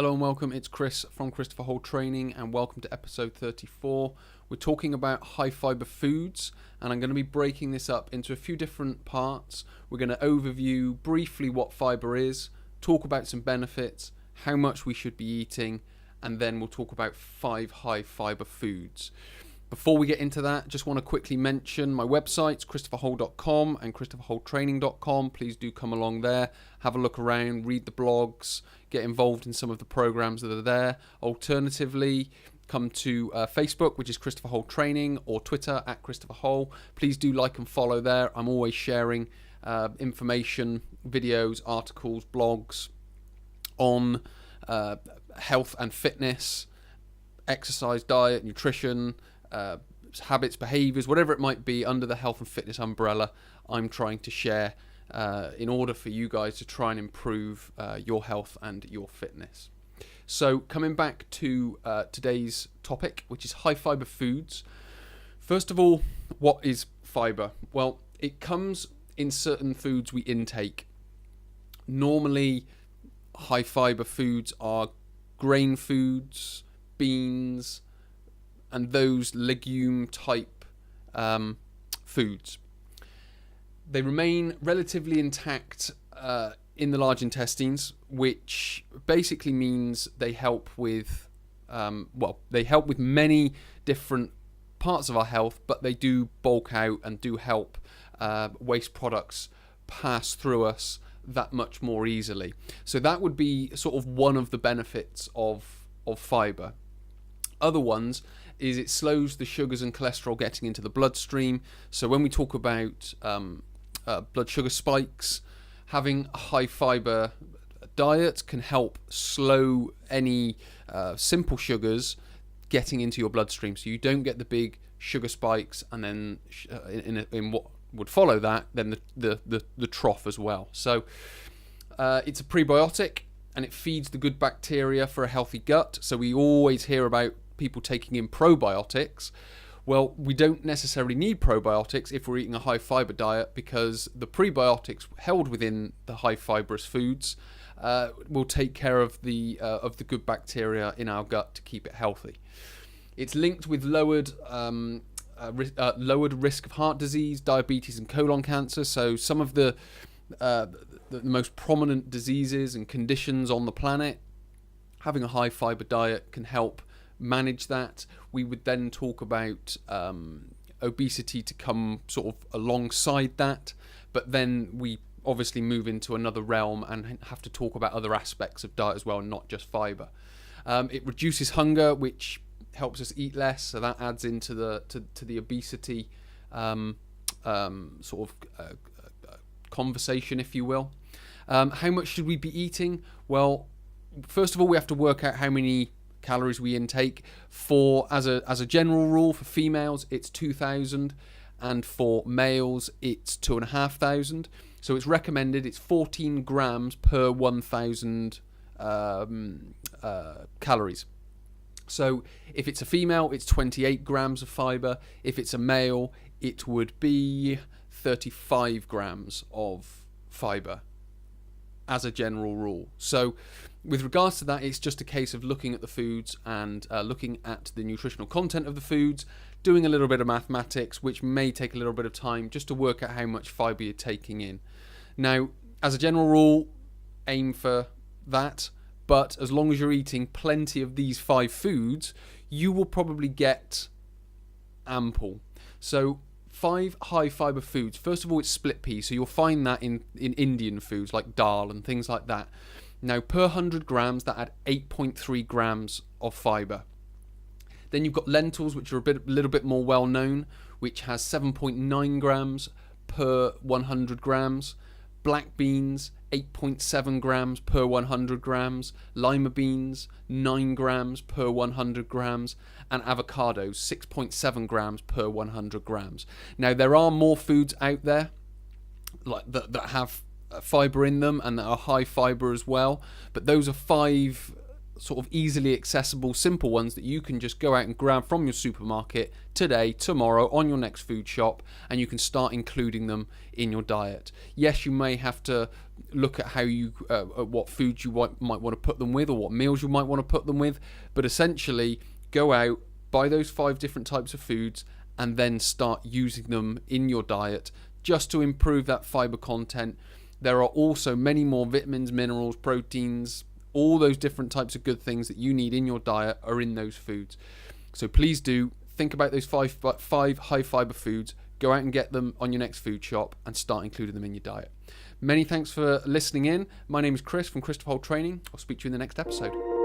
Hello and welcome, it's Chris from Christopher Hall Training and welcome to episode 34. We're talking about high fibre foods and I'm going to be breaking this up into a few different parts. We're going to overview briefly what fibre is, talk about some benefits, how much we should be eating, and then we'll talk about 5 high fibre foods. Before we get into that, just want to quickly mention my websites, christopherhall.com and christopherhalltraining.com. Please do come along there, have a look around, read the blogs, get involved in some of the programs that are there. Alternatively, come to Facebook, which is Christopher Hall Training, or Twitter at Christopher Hall. Please do like and follow there. I'm always sharing information, videos, articles, blogs on health and fitness, exercise, diet, nutrition, habits, behaviors, whatever it might be under the health and fitness umbrella. I'm trying to share in order for you guys to try and improve your health and your fitness. So coming back to today's topic, which is high fibre foods. First of all, what is fibre? Well, it comes in certain foods we intake. Normally, high fibre foods are grain foods, beans, and those legume type foods. They remain relatively intact in the large intestines, which basically means they help with many different parts of our health, but they do bulk out and do help waste products pass through us that much more easily. So that would be sort of one of the benefits of fibre. Other ones is it slows the sugars and cholesterol getting into the bloodstream. So when we talk about blood sugar spikes, having a high fibre diet can help slow any simple sugars getting into your bloodstream. So you don't get the big sugar spikes and then in what would follow that, then the trough as well. So it's a prebiotic and it feeds the good bacteria for a healthy gut. So we always hear about people taking in probiotics. Well, we don't necessarily need probiotics if we're eating a high fibre diet, because the prebiotics held within the high fibrous foods will take care of the good bacteria in our gut to keep it healthy. It's linked with lowered risk of heart disease, diabetes, and colon cancer. So some of the most prominent diseases and conditions on the planet, having a high fibre diet can help manage that. We would then talk about obesity to come sort of alongside that, but then we obviously move into another realm and have to talk about other aspects of diet as well, not just fibre. It reduces hunger, which helps us eat less, so that adds into the obesity conversation, if you will. How much should we be eating? Well, first of all, we have to work out how many calories we intake. As a general rule, for females it's 2,000 and for males it's 2,500. So it's recommended it's 14 grams per 1,000 calories. So if it's a female, it's 28 grams of fibre. If it's a male, it would be 35 grams of fibre as a general rule. So with regards to that, it's just a case of looking at the foods and looking at the nutritional content of the foods, doing a little bit of mathematics, which may take a little bit of time just to work out how much fibre you're taking in. Now, as a general rule, aim for that, but as long as you're eating plenty of these 5 foods, you will probably get ample. So 5 high fibre foods. First of all, it's split peas. So you'll find that in Indian foods like dal and things like that. Now, per 100 grams, that add 8.3 grams of fibre. Then you've got lentils, which are a little bit more well known, which has 7.9 grams per 100 grams. Black beans, 8.7 grams per 100 grams. Lima beans, 9 grams per 100 grams. And avocados, 6.7 grams per 100 grams. Now, there are more foods out there like that have fibre in them and that are high fibre as well, but those are 5 sort of easily accessible, simple ones that you can just go out and grab from your supermarket today, tomorrow, on your next food shop, and you can start including them in your diet. Yes, you may have to look at how you, what foods you might want to put them with, or what meals you might want to put them with, but essentially go out, buy those 5 different types of foods, and then start using them in your diet just to improve that fiber content. There are also many more vitamins, minerals, proteins, all those different types of good things that you need in your diet are in those foods. So please do think about those five high fiber foods, go out and get them on your next food shop and start including them in your diet. Many thanks for listening in. My name is Chris from Christopher Holt Training. I'll speak to you in the next episode.